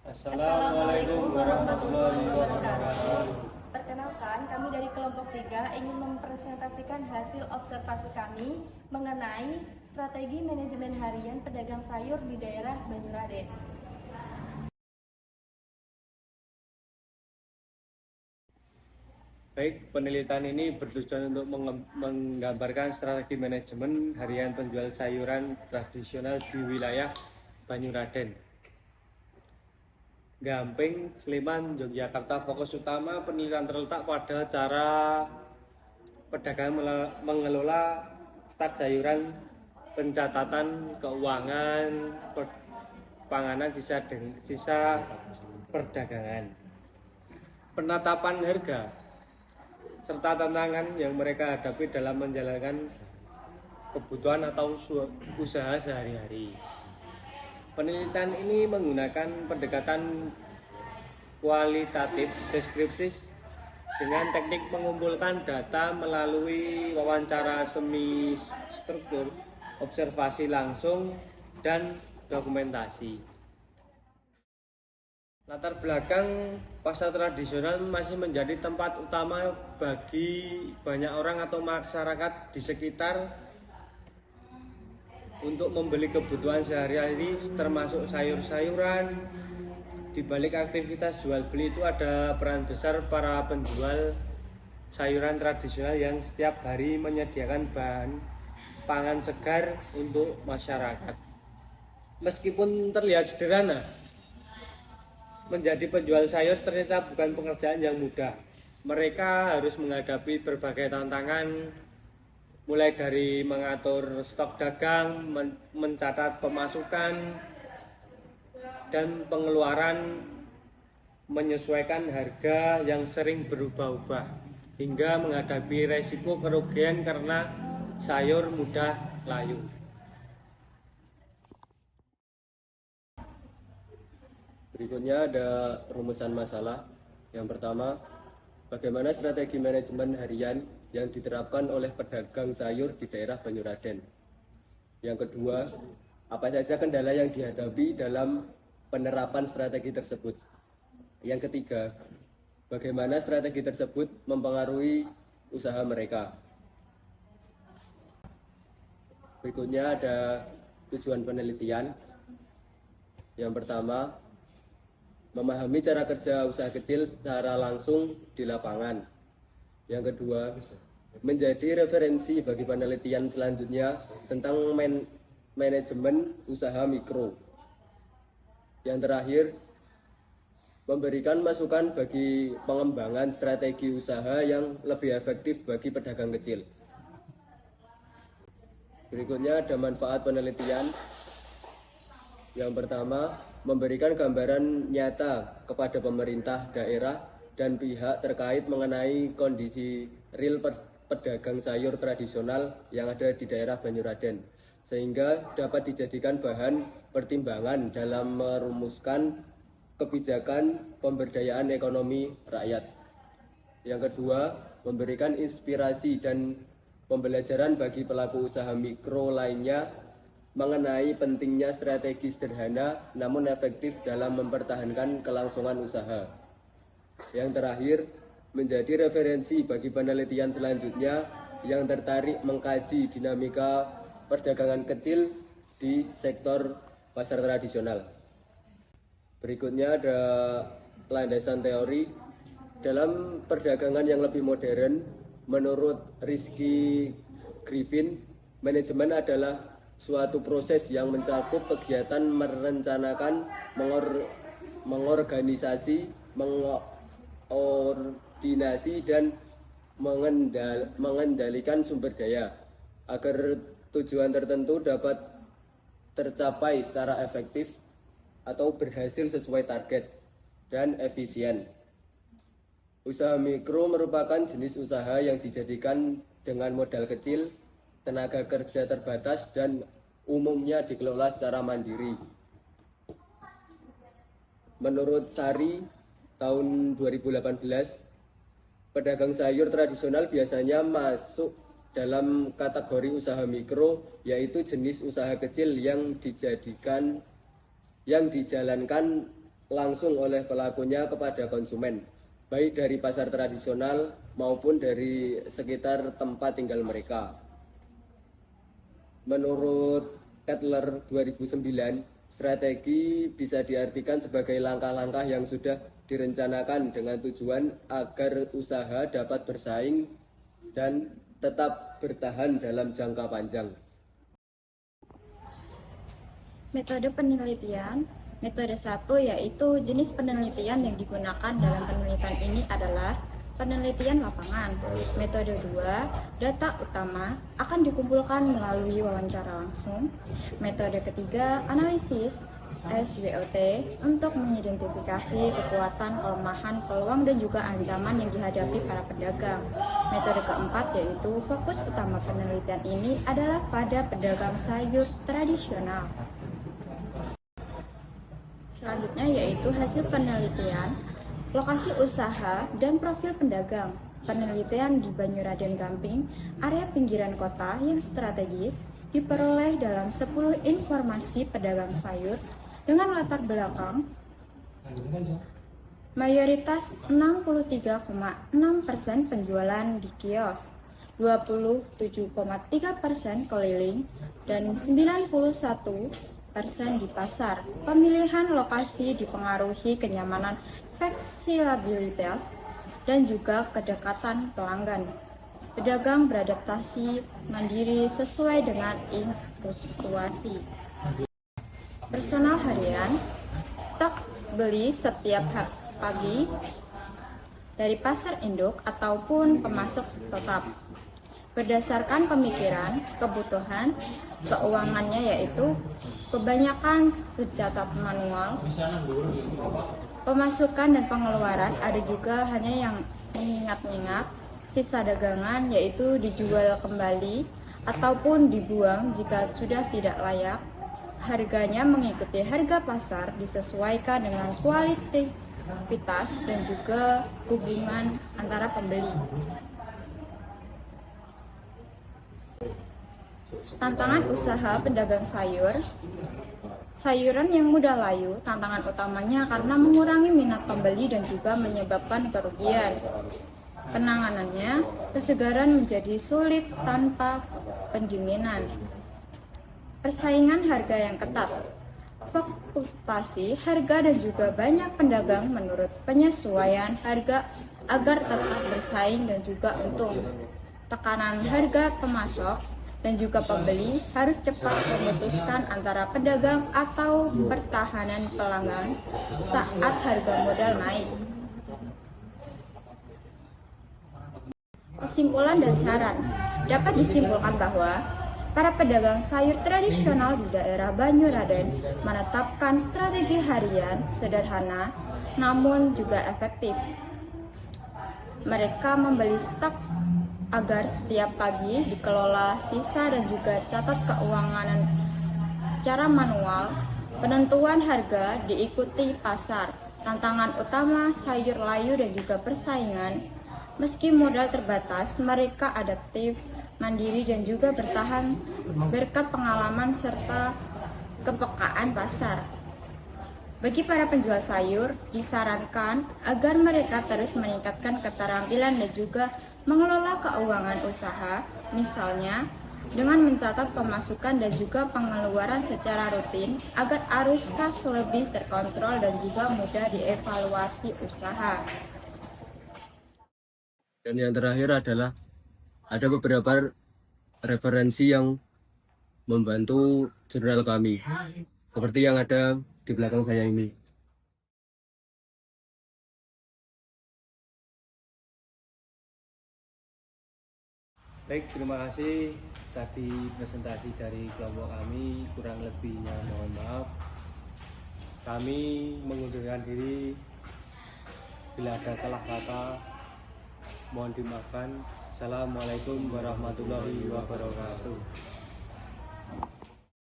Assalamualaikum warahmatullahi wabarakatuh. Perkenalkan, kami dari kelompok 3 ingin mempresentasikan hasil observasi kami mengenai strategi manajemen harian pedagang sayur di daerah Banyuraden. Baik, penelitian ini bertujuan untuk menggambarkan strategi manajemen harian penjual sayuran tradisional di wilayah Banyuraden, Gamping, Sleman, Yogyakarta. Fokus utama penelitian terletak pada cara pedagang mengelola stok sayuran, pencatatan keuangan, panganan, sisa perdagangan, penetapan harga, serta tantangan yang mereka hadapi dalam menjalankan kebutuhan atau usaha sehari-hari. Penelitian ini menggunakan pendekatan kualitatif deskriptif dengan teknik mengumpulkan data melalui wawancara semi struktur, observasi langsung, dan dokumentasi. Latar belakang pasar tradisional masih menjadi tempat utama bagi banyak orang atau masyarakat di sekitar untuk membeli kebutuhan sehari-hari termasuk sayur-sayuran. Di balik aktivitas jual beli itu ada peran besar para penjual sayuran tradisional yang setiap hari menyediakan bahan pangan segar untuk masyarakat. Meskipun terlihat sederhana, menjadi penjual sayur ternyata bukan pekerjaan yang mudah. Mereka harus menghadapi berbagai tantangan, mulai dari mengatur stok dagang, mencatat pemasukan dan pengeluaran, menyesuaikan harga yang sering berubah-ubah, hingga menghadapi resiko kerugian karena sayur mudah layu. Berikutnya ada rumusan masalah. Yang pertama, bagaimana strategi manajemen harian yang diterapkan oleh pedagang sayur di daerah Banyuraden. Yang kedua, apa saja kendala yang dihadapi dalam penerapan strategi tersebut. Yang ketiga, bagaimana strategi tersebut mempengaruhi usaha mereka. Berikutnya ada tujuan penelitian. Yang pertama, memahami cara kerja usaha kecil secara langsung di lapangan. Yang kedua, menjadi referensi bagi penelitian selanjutnya tentang manajemen usaha mikro. Yang terakhir, memberikan masukan bagi pengembangan strategi usaha yang lebih efektif bagi pedagang kecil. Berikutnya ada manfaat penelitian. Yang pertama, memberikan gambaran nyata kepada pemerintah daerah dan pihak terkait mengenai kondisi real pedagang sayur tradisional yang ada di daerah Banyuraden, sehingga dapat dijadikan bahan pertimbangan dalam merumuskan kebijakan pemberdayaan ekonomi rakyat. Yang kedua, memberikan inspirasi dan pembelajaran bagi pelaku usaha mikro lainnya mengenai pentingnya strategi sederhana namun efektif dalam mempertahankan kelangsungan usaha. Yang terakhir, menjadi referensi bagi penelitian selanjutnya yang tertarik mengkaji dinamika perdagangan kecil di sektor pasar tradisional. Berikutnya ada landasan teori. Dalam perdagangan yang lebih modern, menurut Rizky Griffin, manajemen adalah suatu proses yang mencakup kegiatan merencanakan, mengorganisasi, mengordinasi, dan mengendalikan sumber daya agar tujuan tertentu dapat tercapai secara efektif atau berhasil sesuai target dan efisien. Usaha mikro merupakan jenis usaha yang dijadikan dengan modal kecil, tenaga kerja terbatas, dan umumnya dikelola secara mandiri. Menurut Sari, tahun 2018, pedagang sayur tradisional biasanya masuk dalam kategori usaha mikro, yaitu jenis usaha kecil yang dijalankan langsung oleh pelakunya kepada konsumen, baik dari pasar tradisional maupun dari sekitar tempat tinggal mereka. Menurut Kettler 2009, strategi bisa diartikan sebagai langkah-langkah yang sudah direncanakan dengan tujuan agar usaha dapat bersaing dan tetap bertahan dalam jangka panjang. Metode penelitian. Metode 1 yaitu jenis penelitian yang digunakan dalam penelitian ini adalah penelitian lapangan. Metode 2, data utama akan dikumpulkan melalui wawancara langsung. Metode ketiga, analisis SWOT untuk mengidentifikasi kekuatan, kelemahan, peluang, dan juga ancaman yang dihadapi para pedagang. Metode keempat yaitu fokus utama penelitian ini adalah pada pedagang sayur tradisional. Selanjutnya yaitu hasil penelitian, lokasi usaha, dan profil pedagang. Penelitian di Banyuraden Gamping, area pinggiran kota yang strategis, diperoleh dalam 10 informasi pedagang sayur dengan latar belakang mayoritas 63,6% penjualan di kios, 27,3% keliling, dan 91% di pasar. Pemilihan lokasi dipengaruhi kenyamanan, fleksibilitas, dan juga kedekatan pelanggan. Pedagang beradaptasi mandiri sesuai dengan instruksi. Personal harian, stok beli setiap pagi dari pasar induk ataupun pemasok tetap. Berdasarkan pemikiran, kebutuhan, keuangannya yaitu kebanyakan tercatat manual, pemasukan dan pengeluaran ada juga hanya yang mengingat-ingat, sisa dagangan yaitu dijual kembali ataupun dibuang jika sudah tidak layak. Harganya mengikuti harga pasar disesuaikan dengan kualitas dan juga hubungan antara pembeli. Tantangan usaha pedagang sayuran yang mudah layu. Tantangan utamanya karena mengurangi minat pembeli dan juga menyebabkan kerugian. Penanganannya, kesegaran menjadi sulit tanpa pendinginan. Persaingan harga yang ketat, fluktuasi harga dan juga banyak pedagang menurut penyesuaian harga agar tetap bersaing dan juga untung. Tekanan harga pemasok dan juga pembeli harus cepat memutuskan antara pedagang atau pertahanan pelanggan saat harga modal naik. Kesimpulan dan saran, dapat disimpulkan bahwa para pedagang sayur tradisional di daerah Banyuraden menetapkan strategi harian sederhana namun juga efektif. Mereka membeli stok agar setiap pagi dikelola sisa dan juga catat keuangan secara manual. Penentuan harga diikuti pasar. Tantangan utama sayur layu dan juga persaingan. Meski modal terbatas, mereka adaptif, mandiri dan juga bertahan berkat pengalaman serta kepekaan pasar. Bagi para penjual sayur, disarankan agar mereka terus meningkatkan keterampilan dan juga mengelola keuangan usaha, misalnya dengan mencatat pemasukan dan juga pengeluaran secara rutin agar arus kas lebih terkontrol dan juga mudah dievaluasi usaha. Dan yang terakhir adalah ada beberapa referensi yang membantu jurnal kami, seperti yang ada di belakang saya ini. Baik, terima kasih. Tadi presentasi dari kelompok kami, kurang lebihnya mohon maaf. Kami mengundurkan diri. Bila ada salah kata, mohon dimaafkan. Assalamualaikum warahmatullahi wabarakatuh.